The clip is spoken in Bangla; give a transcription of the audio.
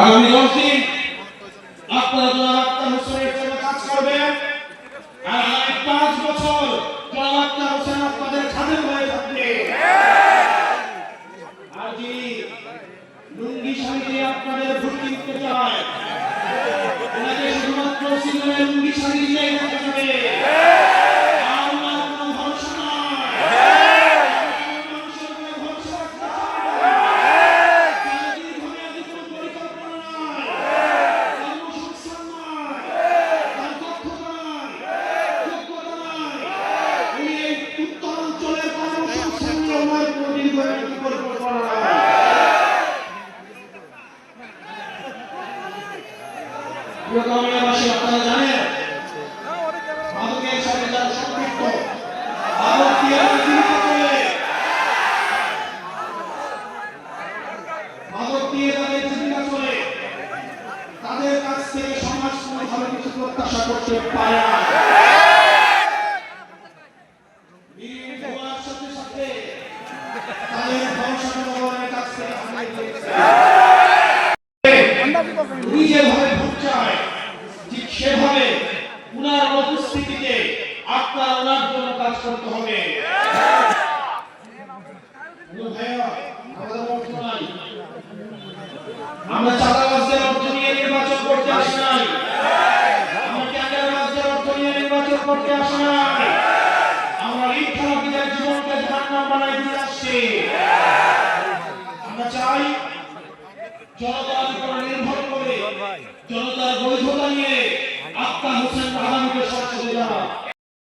আগামী 10 দিন আপনারা জনাব আক্তার হোসেনের জন্য কাজ করবেন, আর আগামী 5 বছর জনাব আক্তার হোসেন আপনাদের খাদেম হয়ে থাকবে। আর যিনি লুঙ্গি শাড়ি দিয়ে আপনাদের ভোট কিনতে চায়, ওনাকে শুধুমাত্র সিনেমায় লুঙ্গি শাড়ি দিলেই দেখা যাবে। আর ওনার কোনো ভরসা নাই। আপনারা জানেন মাদকের সাথে যারা সম্পৃক্ত, মাদক দিয়ে তাদের জীবিকা চলে, তাদের কাছ থেকে সমাজ কোনোভাবে কিছু প্রত্যাশা করতে পারে না। সাথে সাথে তাদের ভরসা জনগণের কাছ থেকে যেভাবে ভোট চায়, ঠিক সেভাবে উনার উপস্থিতিতে আপনার ওনার জন্য কাজ করতে হবে। আমরা চাঁদাবাজদের অর্থ নিয়ে নির্বাচন করতে আসি নাই, আমরা ক্যান্ডারবাজদের অর্থ নিয়ে নির্বাচন করতে আসি নাই, আমরা ইচ্ছামীদের জীবনকে জাহান্নাম বানাই দিয়ে আসছি। আমরা চাই জনতার উপর নির্ভর করে, জনতার বৈধতা নিয়ে আক্তার হোসেন আগামীতে সংসদে যাওয়া।